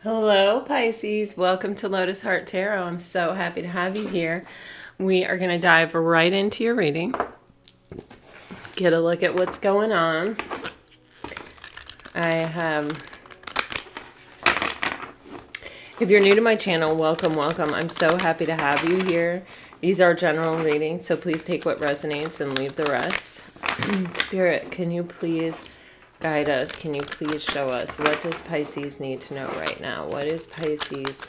Hello, Pisces. Welcome to Lotus Heart Tarot. I'm so happy to have you here. We are going to dive right into your reading. Get a look at what's going on. If you're new to my channel, welcome. I'm so happy to have you here. These are general readings, so please take what resonates and leave the rest. Spirit, can you please guide us? Can you please show us, what does Pisces need to know right now? What is Pisces'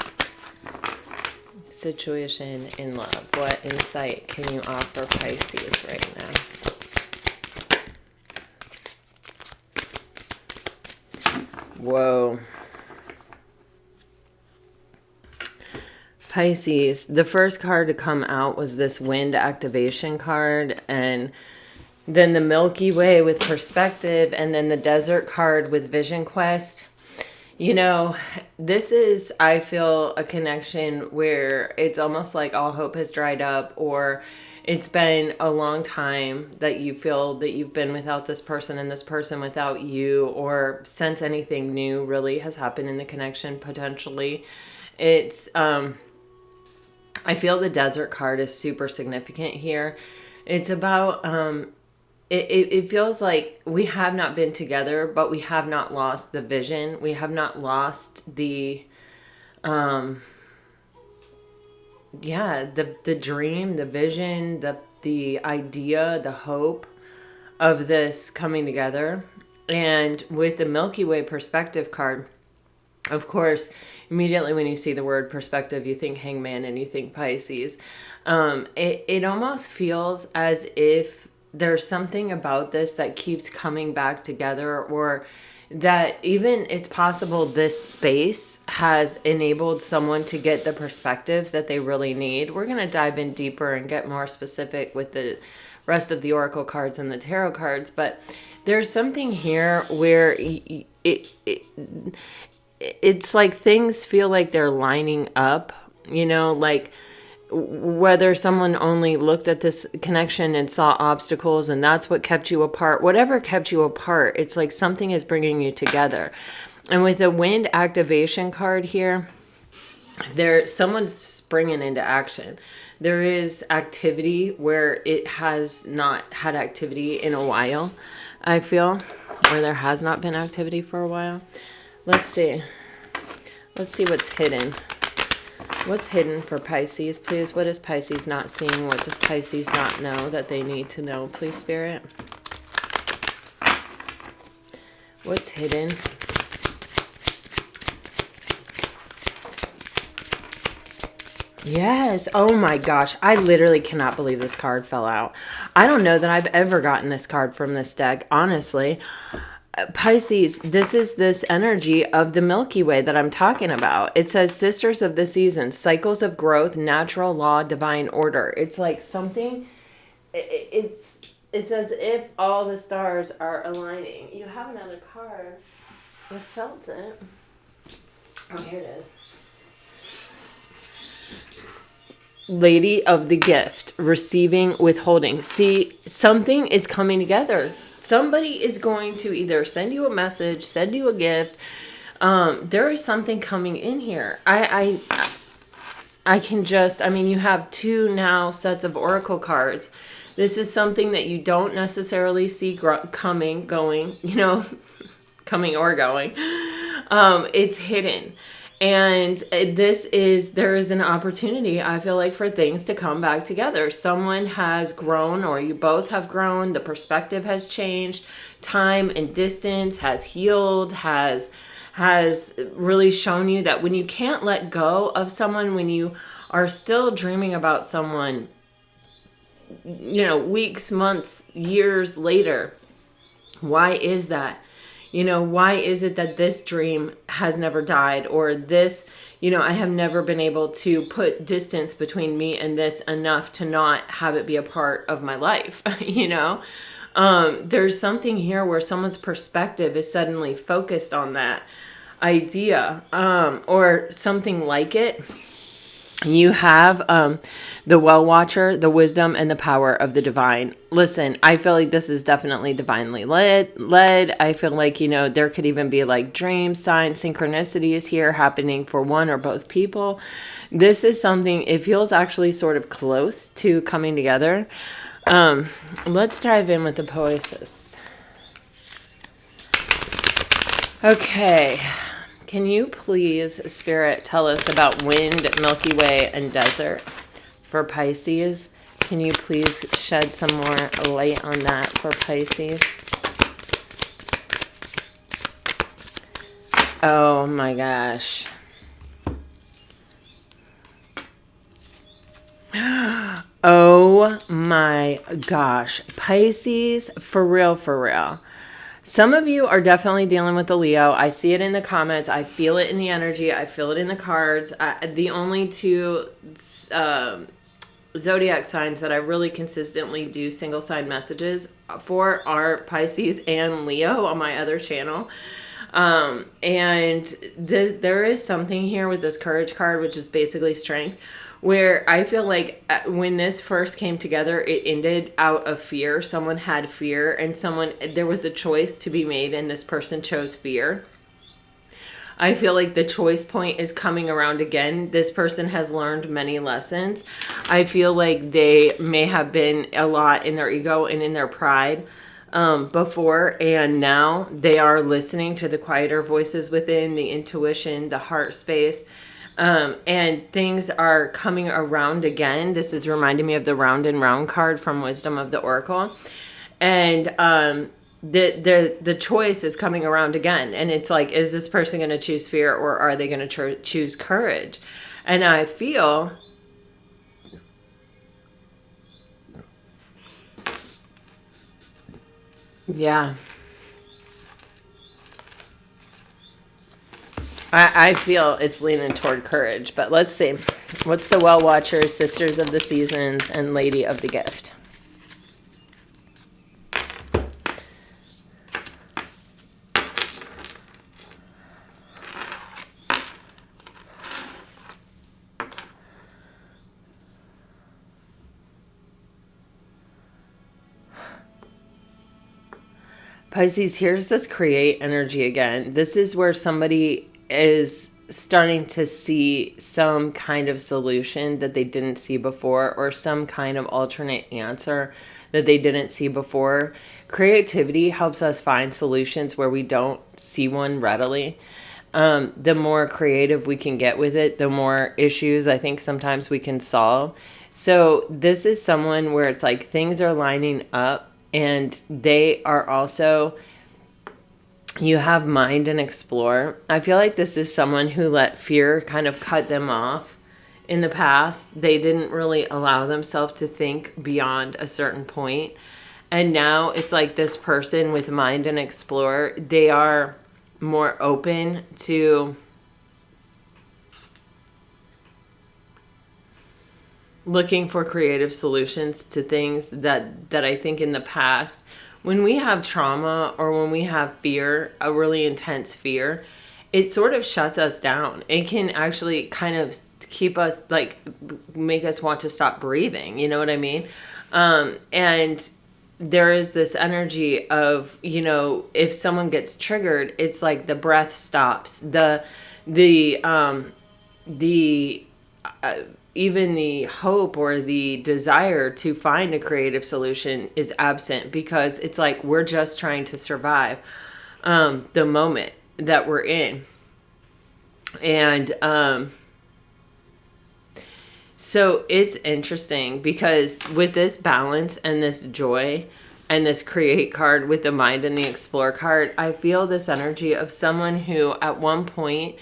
situation in love? What insight can you offer Pisces right now? Whoa. Pisces, the first card to come out was this wind activation card, and then the Milky Way with perspective, and then the desert card with vision quest. You know, this is, I feel, a connection where it's almost like all hope has dried up, or it's been a long time that you feel that you've been without this person and this person without you, or since anything new really has happened in the connection potentially. It's, I feel the desert card is super significant here. It's about, it feels like we have not been together, but we have not lost the vision. We have not lost the dream, the vision, the idea, the hope of this coming together. And with the Milky Way perspective card, of course, immediately when you see the word perspective, you think Hangman and you think Pisces. It almost feels as if there's something about this that keeps coming back together, or that even it's possible this space has enabled someone to get the perspective that they really need. We're going to dive in deeper and get more specific with the rest of the oracle cards and the tarot cards, but there's something here where it's like things feel like they're lining up, you know, like whether someone only looked at this connection and saw obstacles and that's what kept you apart, whatever kept you apart, it's like something is bringing you together. And with the wind activation card here, someone's springing into action. There is activity where it has not had activity in a while, I feel, or there has not been activity for a while. Let's see what's hidden. What's hidden for Pisces, please? What is Pisces not seeing? What does Pisces not know that they need to know, please, Spirit? What's hidden? Yes. Oh my gosh. I literally cannot believe this card fell out. I don't know that I've ever gotten this card from this deck, honestly. Pisces, this is this energy of the Milky Way that I'm talking about. It says sisters of the season, cycles of growth, natural law, divine order. It's like something, it's as if all the stars are aligning. You have another card. I felt it. Oh, here it is. Lady of the gift, receiving, withholding. See, something is coming together. Somebody is going to either send you a message, send you a gift. There is something coming in here. I mean, you have two now sets of oracle cards. This is something that you don't necessarily see coming, going, coming or going. It's hidden. And there is an opportunity, I feel like, for things to come back together. Someone has grown, or you both have grown. The perspective has changed. Time and distance has healed, has really shown you that when you can't let go of someone, when you are still dreaming about someone, weeks, months, years later, why is that? Why is it that this dream has never died, or this, I have never been able to put distance between me and this enough to not have it be a part of my life, There's something here where someone's perspective is suddenly focused on that idea, or something like it. You have the well watcher, the wisdom, and the power of the divine. Listen, I feel like this is definitely divinely led. I feel like, there could even be like dream signs, synchronicities here happening for one or both people. This is something, it feels actually sort of close to coming together. Let's dive in with the Poesis. Okay. Can you please, Spirit, tell us about wind, Milky Way, and desert for Pisces? Can you please shed some more light on that for Pisces? Oh my gosh. Oh my gosh. Pisces, for real, for real. Some of you are definitely dealing with the Leo. I see it in the comments. I feel it in the energy. I feel it in the cards. The only two zodiac signs that I really consistently do single sign messages for are Pisces and Leo on my other channel. There is something here with this Courage card, which is basically strength, where I feel like when this first came together, it ended out of fear. Someone had fear and there was a choice to be made and this person chose fear. I feel like the choice point is coming around again. This person has learned many lessons. I feel like they may have been a lot in their ego and in their pride before, and now they are listening to the quieter voices within, the intuition, the heart space. And things are coming around again. This is reminding me of the Round and Round card from Wisdom of the Oracle. And the choice is coming around again. And it's like, is this person going to choose fear or are they going to choose courage? And I feel... yeah. I feel it's leaning toward courage, but let's see. What's the Well Watchers, Sisters of the Seasons, and Lady of the Gift? Pisces, here's this create energy again. This is where somebody is starting to see some kind of solution that they didn't see before, or some kind of alternate answer that they didn't see before. Creativity helps us find solutions where we don't see one readily. The more creative we can get with it, the more issues I think sometimes we can solve. So this is someone where it's like things are lining up, and they are also... you have mind and explore. I feel like this is someone who let fear kind of cut them off in the past. They didn't really allow themselves to think beyond a certain point. And now it's like this person with mind and explore, they are more open to looking for creative solutions to things that I think in the past, when we have trauma or when we have fear, a really intense fear, it sort of shuts us down. It can actually kind of keep us, like, make us want to stop breathing. You know what I mean? And there is this energy of, if someone gets triggered, it's like the breath stops. Even the hope or the desire to find a creative solution is absent, because it's like we're just trying to survive the moment that we're in. And so it's interesting because with this balance and this joy and this create card with the mind and the explore card, I feel this energy of someone who at one point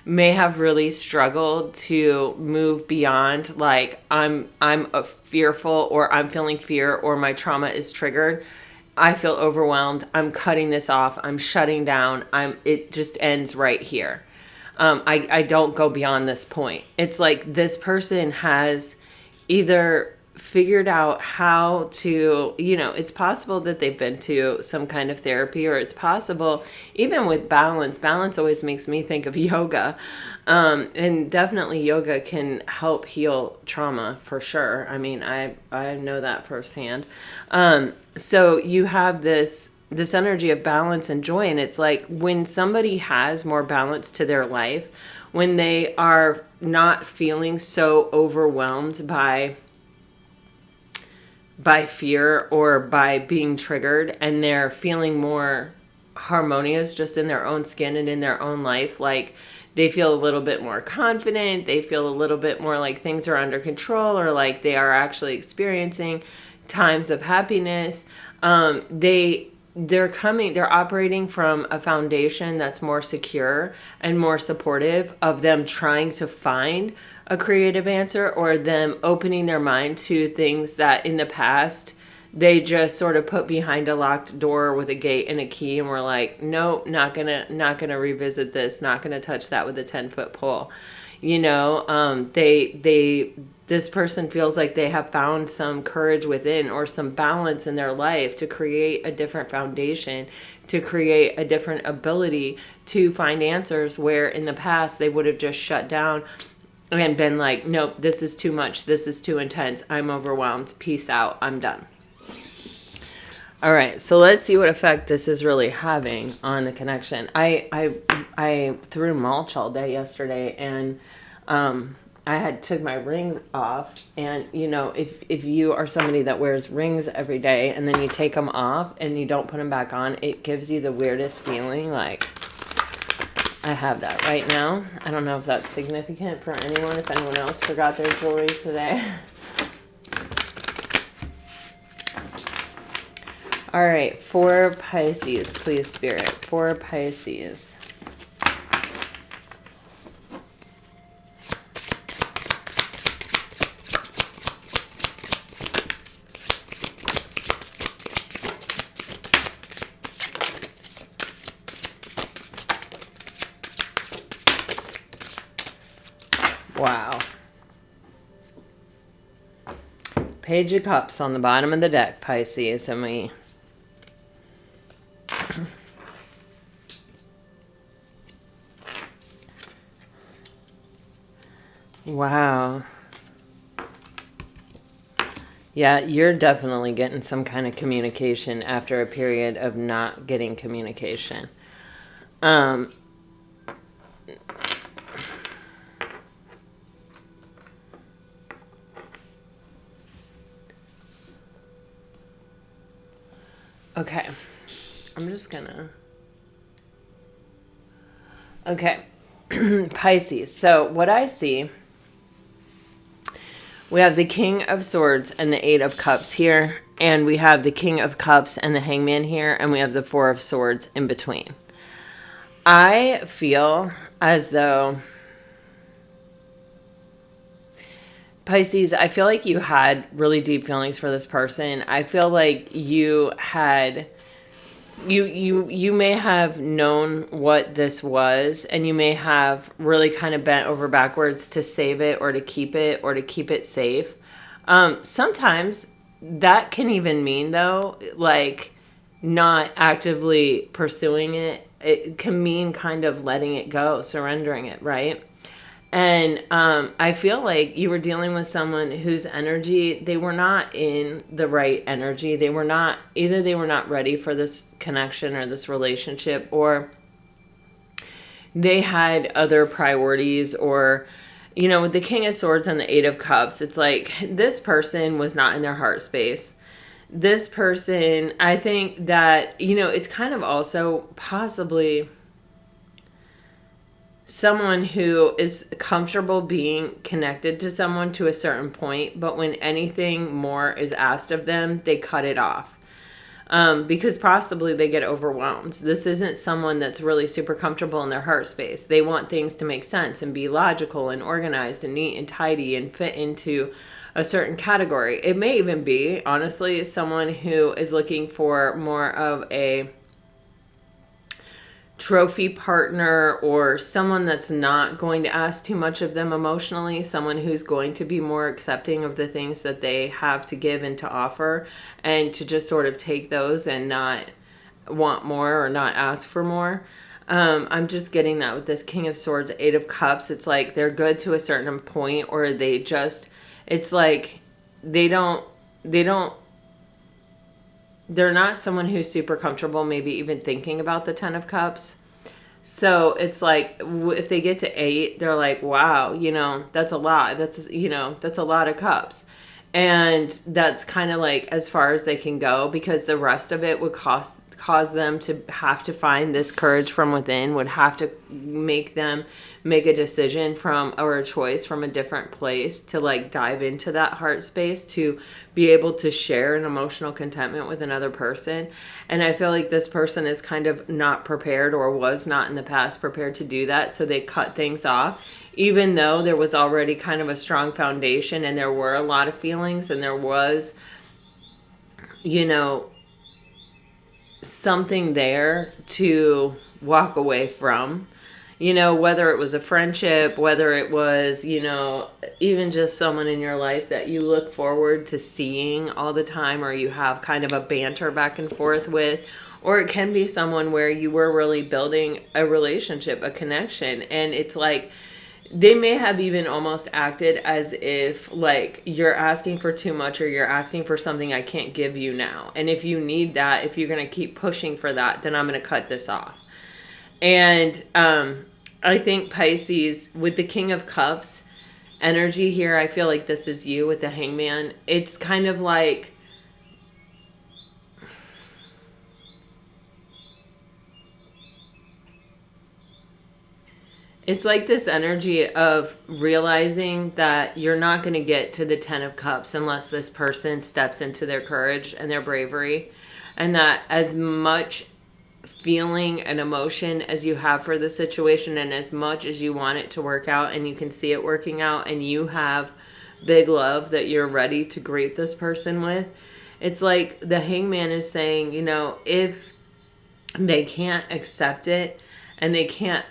may have really struggled to move beyond, like, I'm fearful, or I'm feeling fear, or my trauma is triggered. I feel overwhelmed. I'm cutting this off. I'm shutting down. It just ends right here. I don't go beyond this point. It's like this person has either figured out how to, it's possible that they've been to some kind of therapy, or it's possible even with balance always makes me think of yoga. And definitely yoga can help heal trauma for sure. I mean, I know that firsthand. So you have this energy of balance and joy. And it's like when somebody has more balance to their life, when they are not feeling so overwhelmed by fear or by being triggered, and they're feeling more harmonious just in their own skin and in their own life, like they feel a little bit more confident, they feel a little bit more like things are under control, or like they are actually experiencing times of happiness. They're operating from a foundation that's more secure and more supportive of them trying to find a creative answer, or them opening their mind to things that in the past they just sort of put behind a locked door with a gate and a key, and we're like, nope, not gonna revisit this, not gonna touch that with a 10-foot pole. This person feels like they have found some courage within, or some balance in their life, to create a different foundation, to create a different ability to find answers, where in the past they would have just shut down and been like, nope, this is too much, this is too intense, I'm overwhelmed, peace out, I'm done. All right, so let's see what effect this is really having on the connection. I threw mulch all day yesterday, and I took my rings off. And if you are somebody that wears rings every day and then you take them off and you don't put them back on, it gives you the weirdest feeling. Like, I have that right now. I don't know if that's significant for anyone, if anyone else forgot their jewelry today. All right, for Pisces, please, Spirit. For Pisces. Wow. Page of Cups on the bottom of the deck, Pisces, and we... Wow. Yeah, you're definitely getting some kind of communication after a period of not getting communication. Okay. I'm just gonna... Okay. Pisces. So what I see, we have the King of Swords and the Eight of Cups here, and we have the King of Cups and the Hangman here, and we have the Four of Swords in between. I feel as though, Pisces, I feel like you had really deep feelings for this person. I feel like you had... You may have known what this was, and you may have really kind of bent over backwards to save it, or to keep it safe. Sometimes that can even mean, though, like not actively pursuing it. It can mean kind of letting it go, surrendering it, right? And I feel like you were dealing with someone whose energy, they were not in the right energy. They were not ready for this connection or this relationship, or they had other priorities, or, with the King of Swords and the Eight of Cups, it's like this person was not in their heart space. This person, I think that, it's kind of also possibly someone who is comfortable being connected to someone to a certain point, but when anything more is asked of them, they cut it off. Because possibly they get overwhelmed. This isn't someone that's really super comfortable in their heart space. They want things to make sense and be logical and organized and neat and tidy and fit into a certain category. It may even be, honestly, someone who is looking for more of a trophy partner or someone that's not going to ask too much of them emotionally, someone who's going to be more accepting of the things that they have to give and to offer, and to just sort of take those and not want more or not ask for more. I'm just getting that with this King of Swords, Eight of Cups. It's like they're good to a certain point, or they just, it's like they're not someone who's super comfortable maybe even thinking about the Ten of Cups. So it's like if they get to 8, they're like, wow, that's a lot. That's a lot of cups. And that's kind of like as far as they can go, because the rest of it would cause them to have to find this courage from within, would have to make them make a decision or a choice from a different place to like dive into that heart space, to be able to share an emotional contentment with another person. And I feel like this person is kind of not prepared, or was not in the past prepared to do that. So they cut things off, even though there was already kind of a strong foundation and there were a lot of feelings and there was, something there to walk away from, whether it was a friendship, whether it was, even just someone in your life that you look forward to seeing all the time, or you have kind of a banter back and forth with, or it can be someone where you were really building a relationship, a connection, and it's like they may have even almost acted as if like you're asking for too much, or you're asking for something I can't give you now. And if you need that, if you're going to keep pushing for that, then I'm going to cut this off. And I think Pisces, with the King of Cups energy here, I feel like this is you with the Hangman. It's kind of like, it's like this energy of realizing that you're not going to get to the 10 of Cups unless this person steps into their courage and their bravery. And that as much feeling and emotion as you have for the situation, and as much as you want it to work out and you can see it working out, and you have big love that you're ready to greet this person with, it's like the Hangman is saying, if they can't accept it and they can't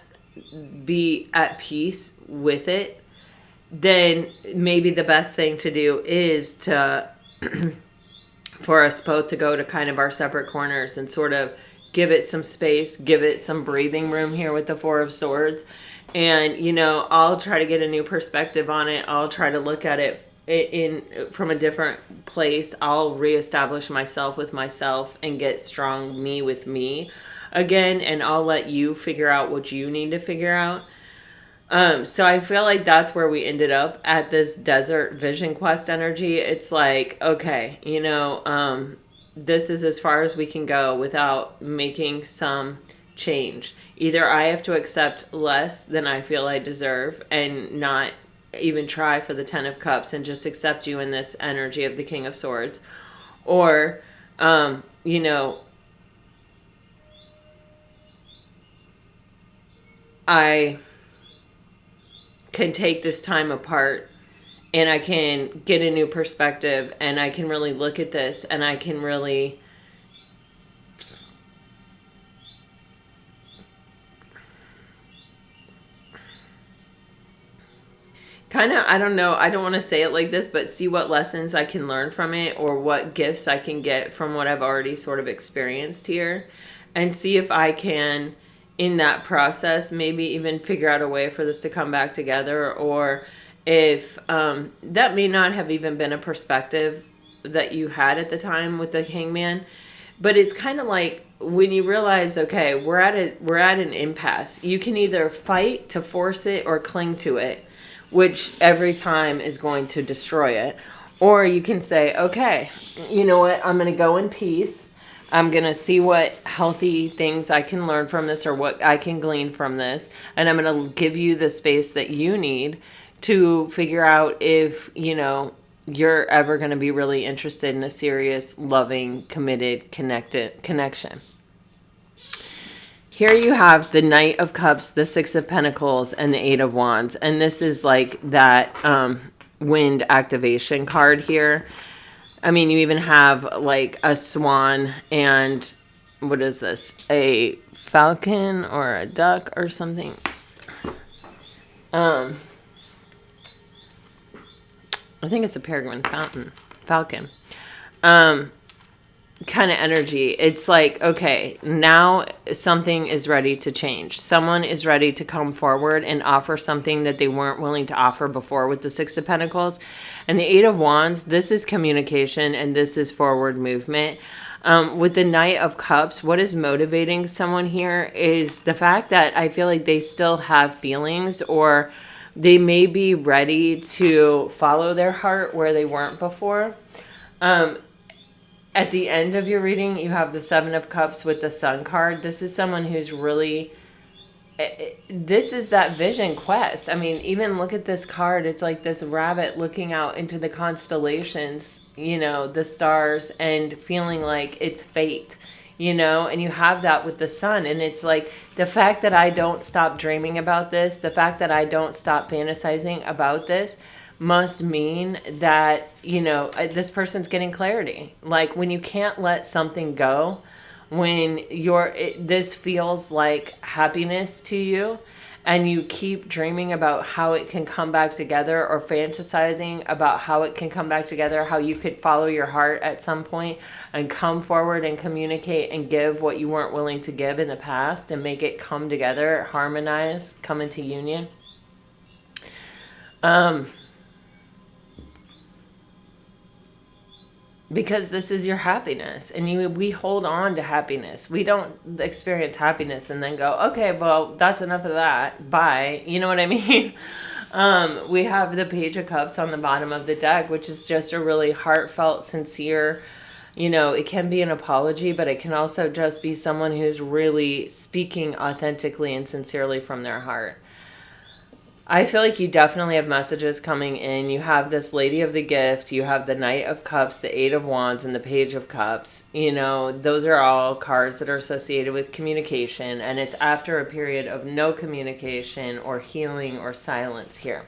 be at peace with it, then maybe the best thing to do is to for us both to go to kind of our separate corners and sort of give it some space, give it some breathing room here with the Four of Swords. And I'll try to get a new perspective on it. I'll try to look at it from a different place. I'll reestablish myself with myself and get strong me with me again, and I'll let you figure out what you need to figure out. So I feel like that's where we ended up at this desert vision quest energy. It's like, okay, this is as far as we can go without making some change. Either I have to accept less than I feel I deserve and not even try for the 10 of Cups and just accept you in this energy of the King of Swords, or, I can take this time apart and I can get a new perspective, and I can really look at this, and I can really kind of, I don't know, I don't want to say it like this, but see what lessons I can learn from it, or what gifts I can get from what I've already sort of experienced here, and see if I can, in that process, maybe even figure out a way for this to come back together, or if that may not have even been a perspective that you had at the time with the Hangman. But it's kind of like when you realize, okay, we're at an impasse. You can either fight to force it or cling to it, which every time is going to destroy it. Or you can say, okay, you know what, I'm going to go in peace. I'm going to see what healthy things I can learn from this, or what I can glean from this. And I'm going to give you the space that you need to figure out if, you're ever going to be really interested in a serious, loving, committed, connection. Here you have the Knight of Cups, the Six of Pentacles, and the Eight of Wands. And this is like that wind activation card here. I mean, you even have like a swan and what is this? A falcon or a duck or something? I think it's a peregrine falcon. Kind of energy. It's like, okay, now something is ready to change. Someone is ready to come forward and offer something that they weren't willing to offer before with the Six of Pentacles. And the Eight of Wands, this is communication and this is forward movement. With the Knight of Cups, what is motivating someone here is the fact that I feel like they still have feelings, or they may be ready to follow their heart where they weren't before. At the end of your reading, you have the Seven of Cups with the Sun card. This is someone who's really, this is that vision quest. I mean, even look at this card. It's like this rabbit looking out into the constellations, you know, the stars, and feeling like it's fate, you know, and you have that with the Sun. And it's like the fact that I don't stop dreaming about this, the fact that I don't stop fantasizing about this, must mean that, you know, this person's getting clarity. Like when you can't let something go, when this feels like happiness to you, and you keep dreaming about how it can come back together, or fantasizing about how it can come back together, how you could follow your heart at some point and come forward and communicate and give what you weren't willing to give in the past, and make it come together, harmonize, come into union. Because this is your happiness, and we hold on to happiness. We don't experience happiness and then go, okay, well, that's enough of that. Bye. You know what I mean? We have the Page of Cups on the bottom of the deck, which is just a really heartfelt, sincere, you know, it can be an apology, but it can also just be someone who's really speaking authentically and sincerely from their heart. I feel like you definitely have messages coming in. You have this Lady of the Gift, you have the Knight of Cups, the Eight of Wands, and the Page of Cups. You know, those are all cards that are associated with communication, and it's after a period of no communication or healing or silence here.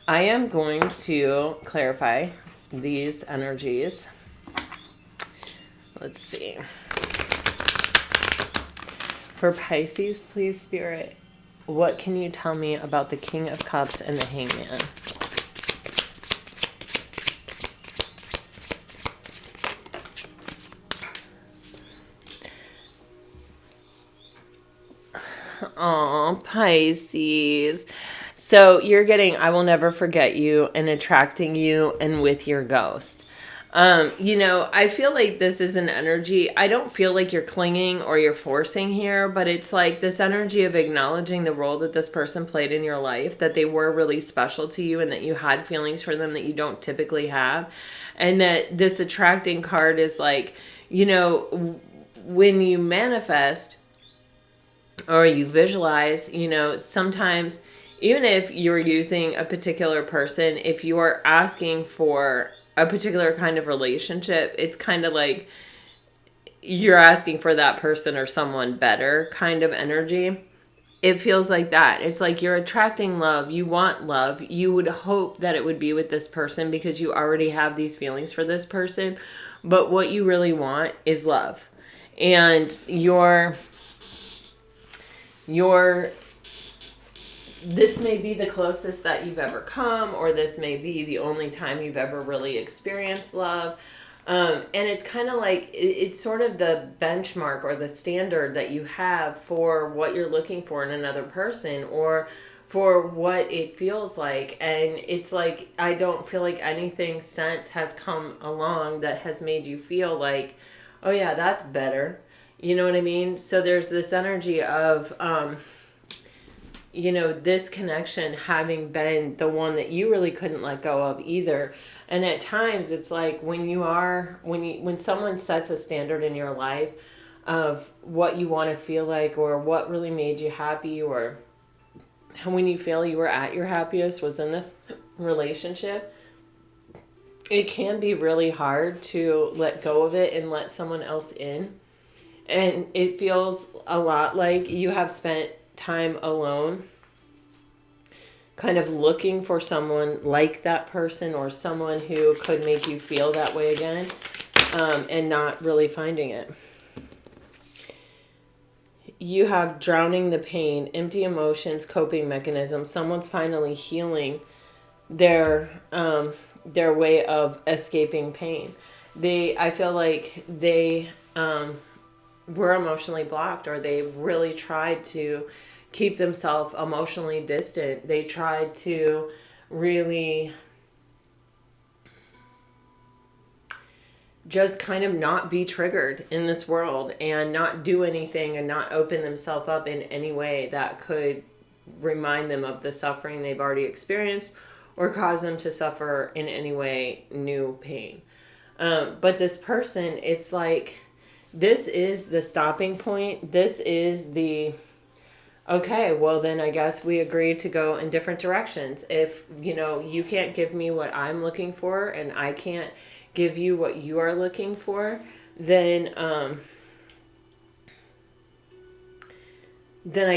I am going to clarify these energies. Let's see. For Pisces, please, Spirit, what can you tell me about the King of Cups and the Hangman? Oh, Pisces. So you're getting I will never forget you, and attracting you, and with your ghost. You know, I feel like this is an energy. I don't feel like you're clinging or you're forcing here, but it's like this energy of acknowledging the role that this person played in your life, that they were really special to you, and that you had feelings for them that you don't typically have. And that this attracting card is like, you know, when you manifest or you visualize, you know, sometimes even if you're using a particular person, if you are asking for a particular kind of relationship, it's kind of like you're asking for that person or someone better kind of energy. It feels like that. It's like you're attracting love. You want love. You would hope that it would be with this person because you already have these feelings for this person. But what you really want is love. And this may be the closest that you've ever come, or this may be the only time you've ever really experienced love. And it's kind of like, it's sort of the benchmark or the standard that you have for what you're looking for in another person, or for what it feels like. And it's like, I don't feel like anything since has come along that has made you feel like, oh yeah, that's better. You know what I mean? So there's this energy of, you know, this connection having been the one that you really couldn't let go of either. And at times it's like when someone sets a standard in your life of what you want to feel like, or what really made you happy, or when you feel you were at your happiest was in this relationship, it can be really hard to let go of it and let someone else in. And it feels a lot like you have spent time alone, kind of looking for someone like that person, or someone who could make you feel that way again, and not really finding it. you have drowning the pain, empty emotions, coping mechanisms. Someone's finally healing their way of escaping pain. I feel like they were emotionally blocked, or they really tried to keep themselves emotionally distant. They tried to really just kind of not be triggered in this world and not do anything and not open themselves up in any way that could remind them of the suffering they've already experienced or cause them to suffer in any way new pain. But this person, it's like, this is the stopping point. This is the, okay, well then I guess we agreed to go in different directions. If, you can't give me what I'm looking for and I can't give you what you are looking for, then I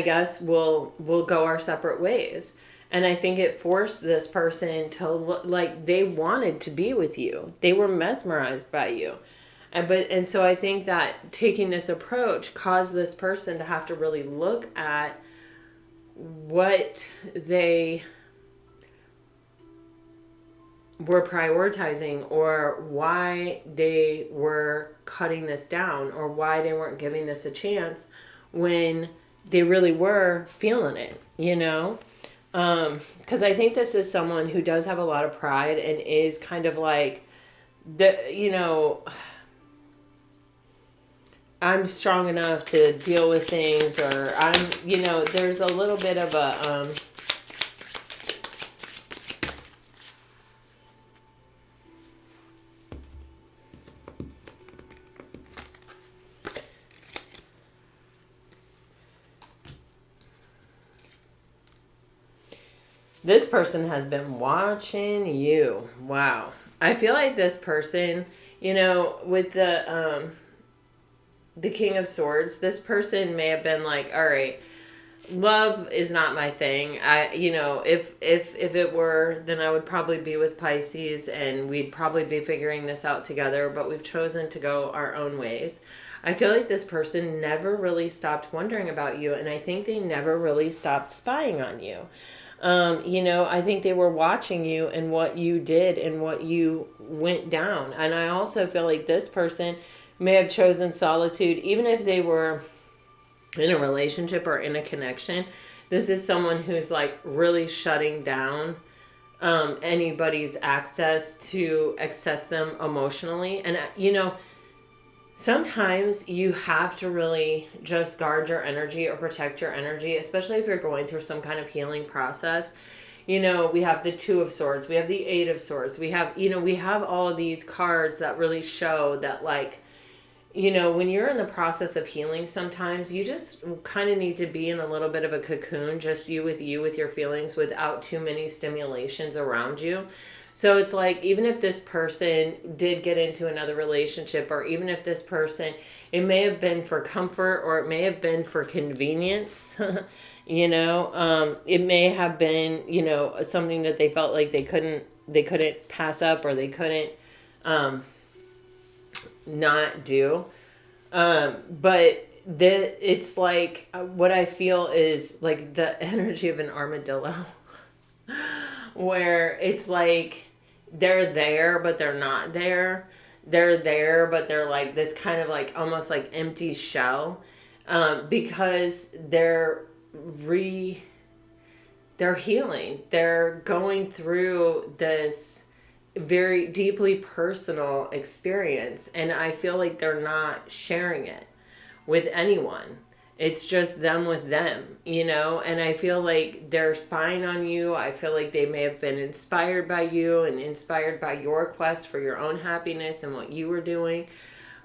guess we'll go our separate ways. And I think it forced this person to look like they wanted to be with you. They were mesmerized by you. And so I think that taking this approach caused this person to have to really look at what they were prioritizing, or why they were cutting this down, or why they weren't giving this a chance when they really were feeling it, because I think this is someone who does have a lot of pride and is kind of like, I'm strong enough to deal with things, or there's a little bit of a this person has been watching you. Wow. I feel like this person, with the King of Swords, this person may have been like, all right, love is not my thing. If it were, then I would probably be with Pisces and we'd probably be figuring this out together, but we've chosen to go our own ways. I feel like this person never really stopped wondering about you, and I think they never really stopped spying on you. I think they were watching you and what you did and what you went down. And I also feel like this person may have chosen solitude, even if they were in a relationship or in a connection. This is someone who's like really shutting down anybody's access to access them emotionally. And, sometimes you have to really just guard your energy or protect your energy, especially if you're going through some kind of healing process. We have the Two of Swords, we have the Eight of Swords, we have all of these cards that really show that, like, when you're in the process of healing, sometimes you just kind of need to be in a little bit of a cocoon, just you with your feelings, without too many stimulations around you. So it's like, even if this person did get into another relationship, or even if this person, it may have been for comfort, or it may have been for convenience, it may have been, something that they felt like they couldn't pass up, or they couldn't not do. But it's like, what I feel is like the energy of an armadillo. Where it's like they're there, but they're not there. They're there, but they're like this kind of like almost like empty shell, because they're healing. They're going through this very deeply personal experience, and I feel like they're not sharing it with anyone. It's just them with them, and I feel like they're spying on you. I feel like they may have been inspired by you and inspired by your quest for your own happiness and what you were doing.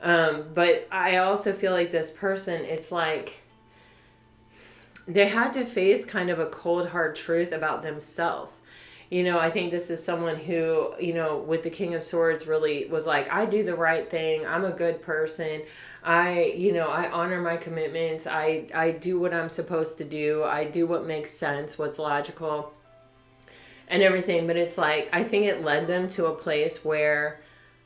But I also feel like this person, it's like they had to face kind of a cold, hard truth about themselves. I think this is someone who, with the King of Swords, really was like, I do the right thing. I'm a good person. I honor my commitments. I do what I'm supposed to do. I do what makes sense, what's logical and everything. But it's like, I think it led them to a place where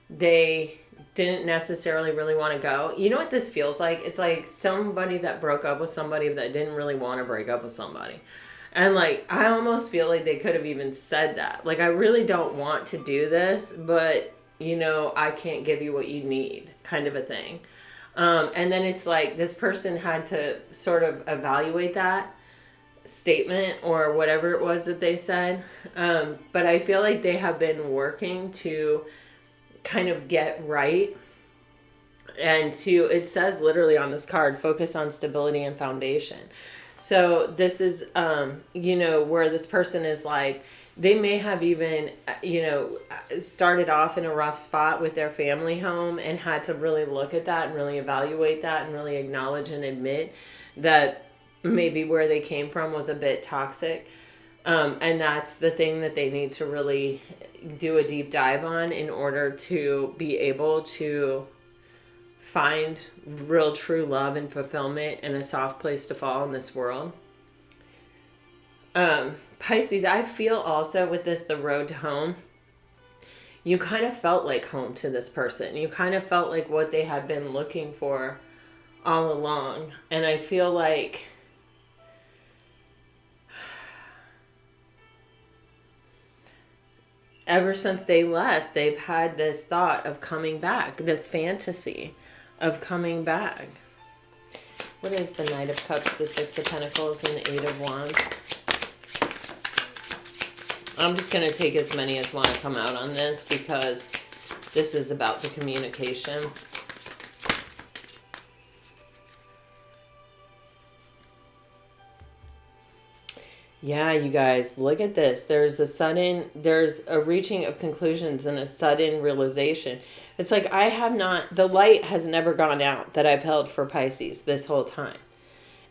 they didn't necessarily really want to go. You know what this feels like? It's like somebody that broke up with somebody that didn't really want to break up with somebody. And like, I almost feel like they could have even said that. Like, I really don't want to do this, but, you know, I can't give you what you need, kind of a thing. And then it's like this person had to sort of evaluate that statement or whatever it was that they said. But I feel like they have been working to kind of get right. And to, it says literally on this card, focus on stability and foundation. So this is, you know, where this person is like, they may have even, you know, started off in a rough spot with their family home and had to really look at that and really evaluate that and really acknowledge and admit that maybe where they came from was a bit toxic. And that's the thing that they need to really do a deep dive on in order to be able to find real true love and fulfillment and a soft place to fall in this world. Pisces, I feel also with this, the road to home, you kind of felt like home to this person. You kind of felt like what they had been looking for all along. And I feel like ever since they left, they've had this thought of coming back, this fantasy of coming back. What is the Knight of Cups, the Six of Pentacles, and the Eight of Wands? I'm just going to take as many as want to come out on this because this is about the communication. Yeah, you guys, look at this. There's a reaching of conclusions and a sudden realization. It's like the light has never gone out that I've held for Pisces this whole time.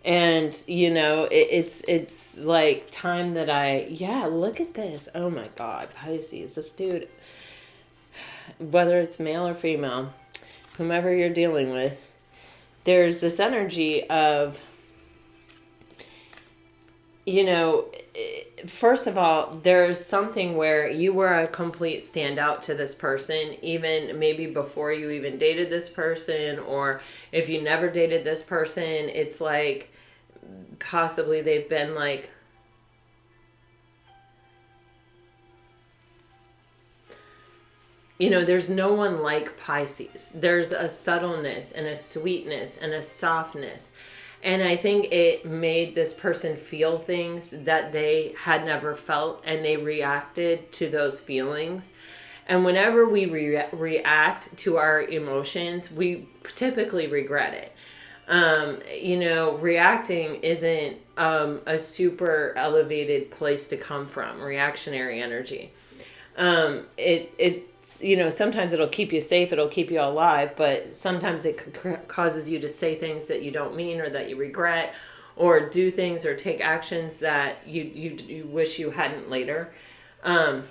And, you know, it's like time that look at this. Oh my God, Pisces, this dude, whether it's male or female, whomever you're dealing with, there's this energy of, you know, first of all, there's something where you were a complete standout to this person, even maybe before you even dated this person, or if you never dated this person, it's like possibly they've been like, you know, there's no one like Pisces. There's a subtleness and a sweetness and a softness. And I think it made this person feel things that they had never felt, and they reacted to those feelings. And whenever we react to our emotions, we typically regret it. You know, reacting isn't a super elevated place to come from, reactionary energy. You know, sometimes it'll keep you safe, it'll keep you alive, but sometimes it causes you to say things that you don't mean or that you regret, or do things or take actions that you wish you hadn't later. And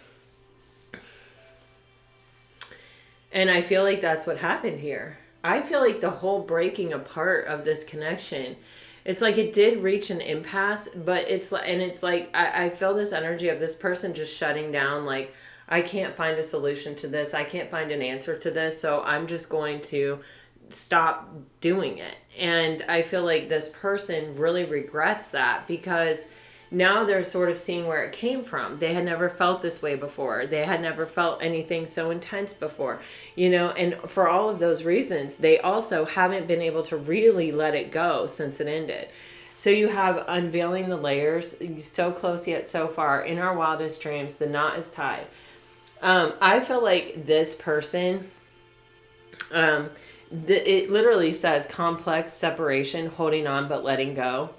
I feel like that's what happened here. I feel like the whole breaking apart of this connection, it's like it did reach an impasse, but it's like I feel this energy of this person just shutting down, like, I can't find a solution to this. I can't find an answer to this. So I'm just going to stop doing it. And I feel like this person really regrets that, because now they're sort of seeing where it came from. They had never felt this way before. They had never felt anything so intense before, you know, and for all of those reasons, they also haven't been able to really let it go since it ended. So you have unveiling the layers, so close yet so far. In our wildest dreams, the knot is tied. I feel like this person, it literally says complex separation, holding on but letting go.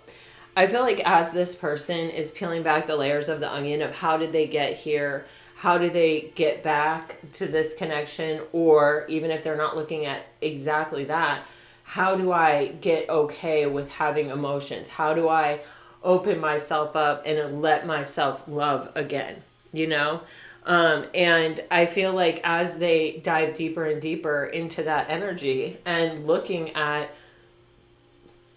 I feel like as this person is peeling back the layers of the onion of how did they get here, how do they get back to this connection, or even if they're not looking at exactly that, how do I get okay with having emotions? How do I open myself up and let myself love again, you know? And I feel like as they dive deeper and deeper into that energy and looking at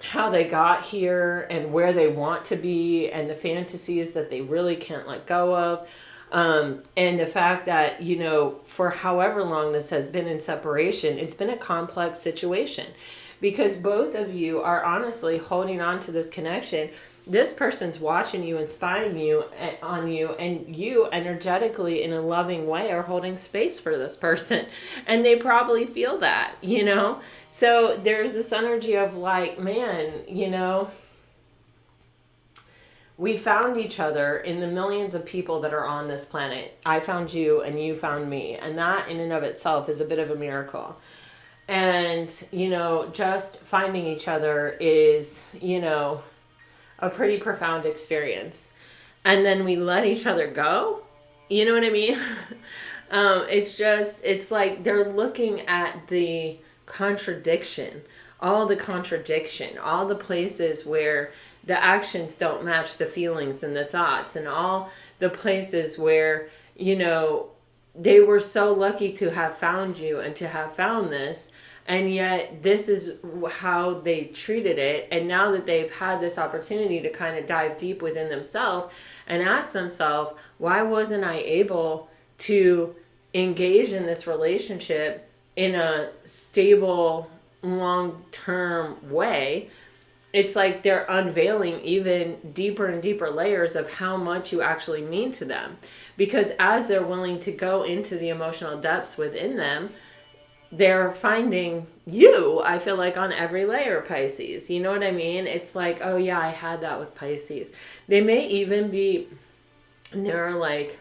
how they got here and where they want to be and the fantasies that they really can't let go of, And the fact that, you know, for however long this has been in separation, it's been a complex situation because both of you are honestly holding on to this connection. This person's watching you and spying you on you, and you energetically in a loving way are holding space for this person, and they probably feel that, you know. So there's this energy of like, man, you know, we found each other in the millions of people that are on this planet. I found you and you found me, and that in and of itself is a bit of a miracle. And, you know, just finding each other is, you know, a pretty profound experience. And then we let each other go. You know what I mean? It's like they're looking at the contradiction, all the places where the actions don't match the feelings and the thoughts, and all the places where, you know, they were so lucky to have found you and to have found this, and yet this is how they treated it. And now that they've had this opportunity to kind of dive deep within themselves and ask themselves, why wasn't I able to engage in this relationship in a stable, long-term way? It's like they're unveiling even deeper and deeper layers of how much you actually mean to them. Because as they're willing to go into the emotional depths within them, they're finding you, I feel like, on every layer, Pisces. You know what I mean? It's like, oh yeah, I had that with Pisces. They may even be, there are like,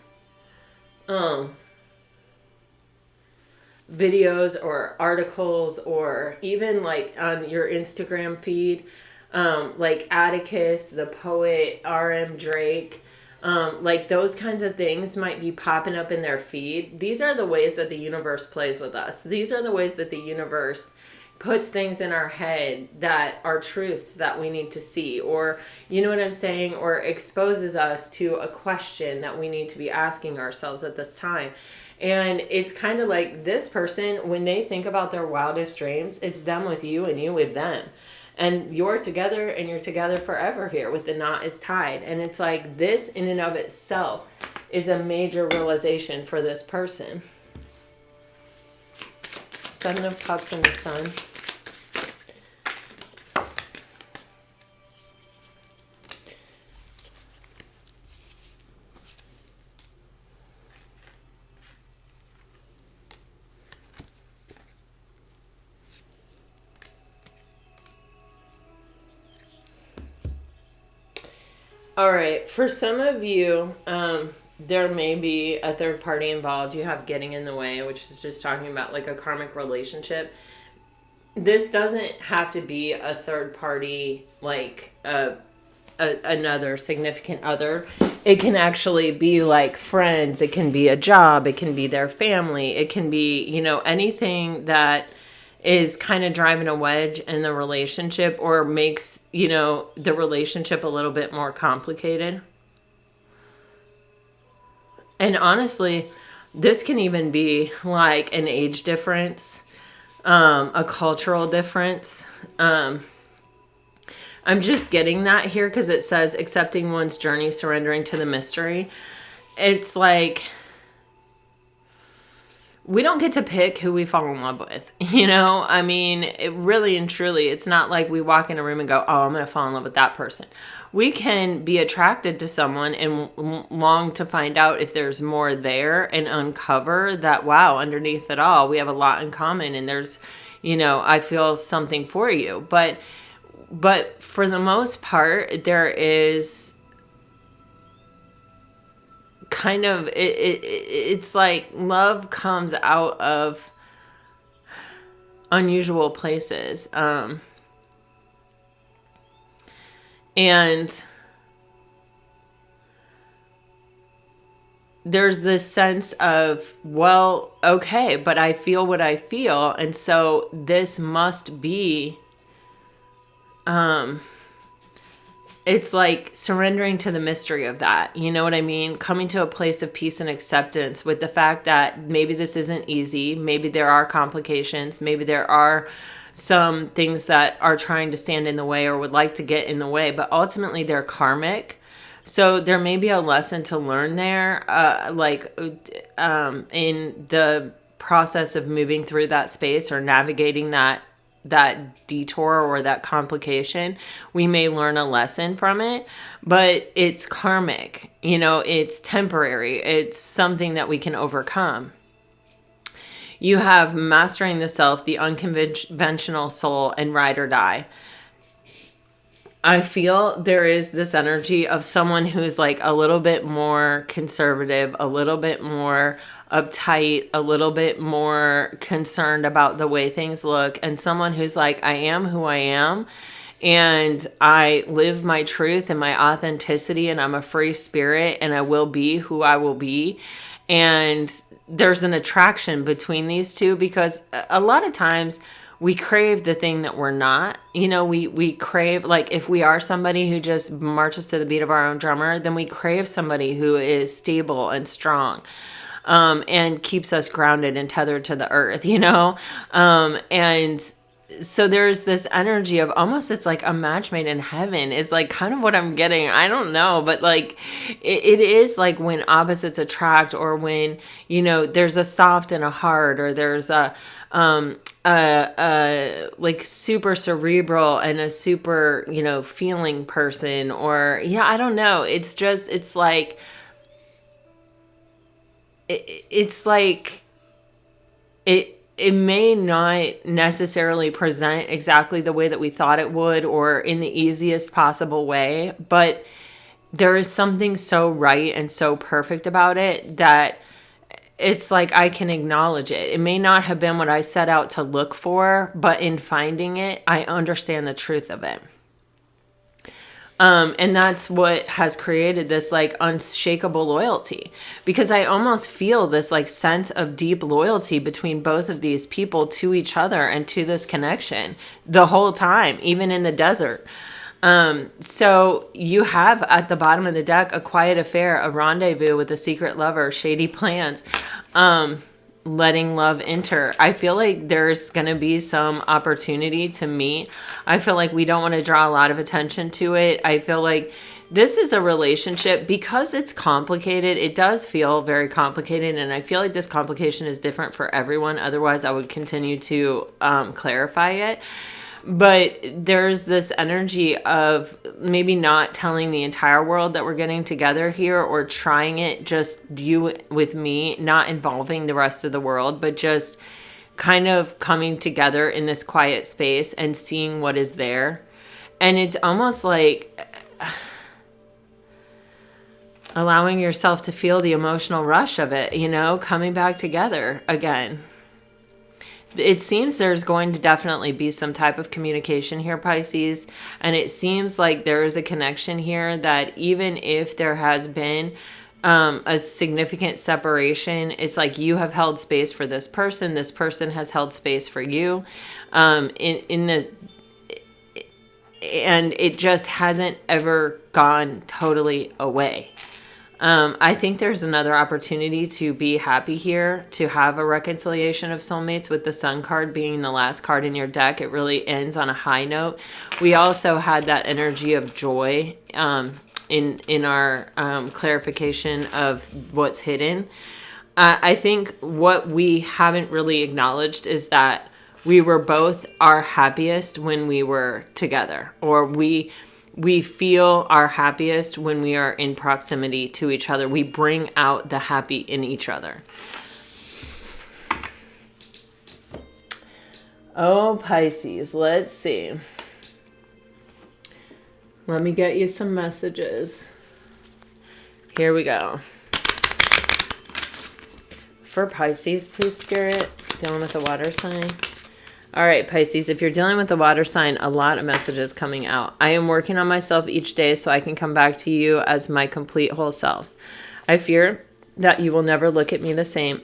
videos or articles or even like on your Instagram feed, like Atticus, the poet, R.M. Drake, like those kinds of things might be popping up in their feed. These are the ways that the universe plays with us. These are the ways that the universe puts things in our head that are truths that we need to see, or, you know what I'm saying, or exposes us to a question that we need to be asking ourselves at this time. And it's kind of like this person, when they think about their wildest dreams, it's them with you and you with them. And you're together, and you're together forever here with the knot is tied. And it's like this in and of itself is a major realization for this person. Seven of Cups and the Sun. All right, for some of you, there may be a third party involved. You have getting in the way, which is just talking about like a karmic relationship. This doesn't have to be a third party, like another significant other. It can actually be like friends. It can be a job. It can be their family. It can be, you know, anything that is kind of driving a wedge in the relationship or makes, you know, the relationship a little bit more complicated. And honestly, this can even be like an age difference, a cultural difference. I'm just getting that here because it says accepting one's journey, surrendering to the mystery. It's like, we don't get to pick who we fall in love with, you know? I mean, it really and truly, it's not like we walk in a room and go, oh, I'm going to fall in love with that person. We can be attracted to someone and long to find out if there's more there and uncover that, wow, underneath it all, we have a lot in common and there's, you know, I feel something for you. But for the most part, there is kind of it's like love comes out of unusual places, and there's this sense of, well, okay, but I feel what I feel, and so this must be it's like surrendering to the mystery of that. You know what I mean? Coming to a place of peace and acceptance with the fact that maybe this isn't easy. Maybe there are complications. Maybe there are some things that are trying to stand in the way or would like to get in the way. But ultimately, they're karmic. So there may be a lesson to learn there, in the process of moving through that space or navigating that detour or that complication. We may learn a lesson from it, but it's karmic. It's temporary. It's something that we can overcome. You have mastering the self, the unconventional soul, and ride or die. I feel there is this energy of someone who's like a little bit more conservative, a little bit more uptight, a little bit more concerned about the way things look, and someone who's like, I am who I am, and I live my truth and my authenticity, and I'm a free spirit, and I will be who I will be. And there's an attraction between these two, because a lot of times we crave the thing that we're not. We crave, like, if we are somebody who just marches to the beat of our own drummer, then we crave somebody who is stable and strong, and keeps us grounded and tethered to the earth, and so there's this energy of almost, it's like a match made in heaven is like kind of what I'm getting. I don't know, but like it is like when opposites attract, or when, there's a soft and a hard, or there's a like super cerebral and a super, feeling person, or I don't know. It's just, it's like it may not necessarily present exactly the way that we thought it would, or in the easiest possible way, but there is something so right and so perfect about it that it's like I can acknowledge it. It may not have been what I set out to look for, but in finding it, I understand the truth of it. And that's what has created this like unshakable loyalty, because I almost feel this like sense of deep loyalty between both of these people to each other and to this connection the whole time, even in the desert. So you have at the bottom of the deck a quiet affair, a rendezvous with a secret lover, shady plans, letting love enter. I feel like there's going to be some opportunity to meet. I feel like we don't want to draw a lot of attention to it. I feel like this is a relationship, because it's complicated. It does feel very complicated. And I feel like this complication is different for everyone. Otherwise, I would continue to clarify it. But there's this energy of maybe not telling the entire world that we're getting together here, or trying it just you with me, not involving the rest of the world, but just kind of coming together in this quiet space and seeing what is there. And it's almost like allowing yourself to feel the emotional rush of it, coming back together again. It seems there's going to definitely be some type of communication here, Pisces. And it seems like there is a connection here that even if there has been a significant separation, it's like you have held space for this person has held space for you, and it just hasn't ever gone totally away. I think there's another opportunity to be happy here, to have a reconciliation of soulmates, with the Sun card being the last card in your deck. It really ends on a high note. We also had that energy of joy in our clarification of what's hidden. I think what we haven't really acknowledged is that we were both our happiest when we were together, or we feel our happiest when we are in proximity to each other. We bring out the happy in each other. Oh, Pisces, let's see. Let me get you some messages. Here we go. For Pisces, please, Spirit, dealing with the water sign. All right, Pisces, if you're dealing with the water sign, a lot of messages coming out. I am working on myself each day so I can come back to you as my complete whole self. I fear that you will never look at me the same.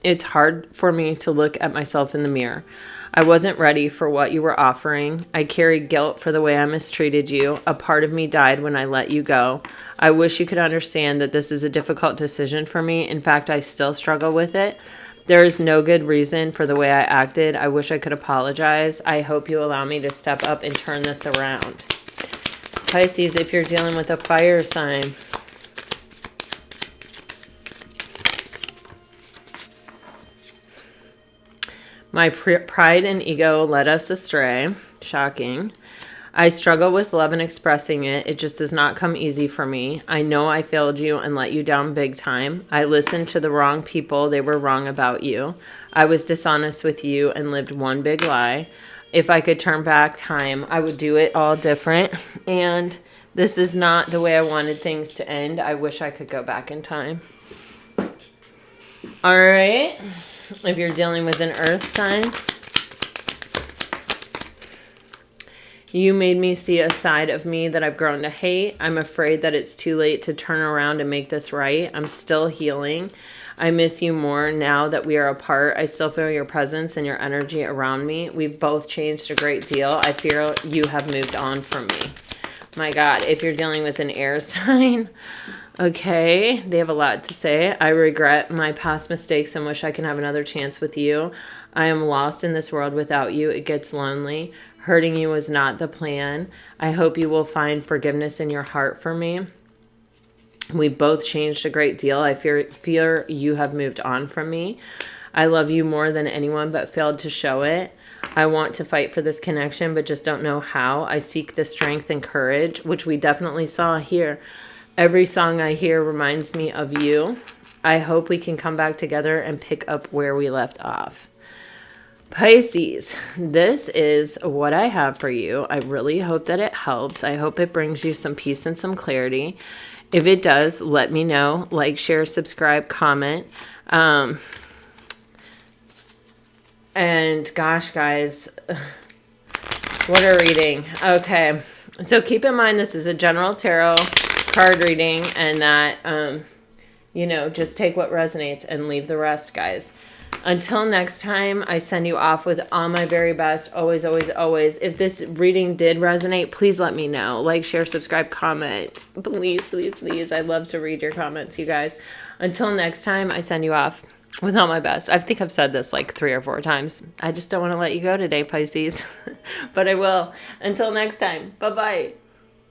It's hard for me to look at myself in the mirror. I wasn't ready for what you were offering. I carry guilt for the way I mistreated you. A part of me died when I let you go. I wish you could understand that this is a difficult decision for me. In fact, I still struggle with it. There is no good reason for the way I acted. I wish I could apologize. I hope you allow me to step up and turn this around. Pisces, if you're dealing with a fire sign. My pride and ego led us astray. Shocking. I struggle with love and expressing it. It just does not come easy for me. I know I failed you and let you down big time. I listened to the wrong people. They were wrong about you. I was dishonest with you and lived one big lie. If I could turn back time, I would do it all different. And this is not the way I wanted things to end. I wish I could go back in time. All right. If you're dealing with an earth sign, you made me see a side of me that I've grown to hate. I'm afraid that it's too late to turn around and make this right. I'm still healing. I miss you more now that we are apart. I still feel your presence and your energy around me. We've both changed a great deal. I fear you have moved on from me. My God, if you're dealing with an air sign, okay, they have a lot to say. I regret my past mistakes and wish I can have another chance with you. I am lost in this world without you. It gets lonely. Hurting you was not the plan. I hope you will find forgiveness in your heart for me. We both changed a great deal. I fear you have moved on from me. I love you more than anyone but failed to show it. I want to fight for this connection but just don't know how. I seek the strength and courage, which we definitely saw here. Every song I hear reminds me of you. I hope we can come back together and pick up where we left off. Pisces, this is what I have for you. I really hope that it helps. I hope it brings you some peace and some clarity. If it does, let me know. Like, share, subscribe, comment. And gosh, guys, what a reading. Okay, so keep in mind this is a general tarot card reading, and that, just take what resonates and leave the rest, guys. Until next time, I send you off with all my very best. Always, always, always. If this reading did resonate, please let me know. Like, share, subscribe, comment. Please, please, please. I'd love to read your comments, you guys. Until next time, I send you off with all my best. I think I've said this like 3 or 4 times. I just don't want to let you go today, Pisces. But I will. Until next time. Bye-bye.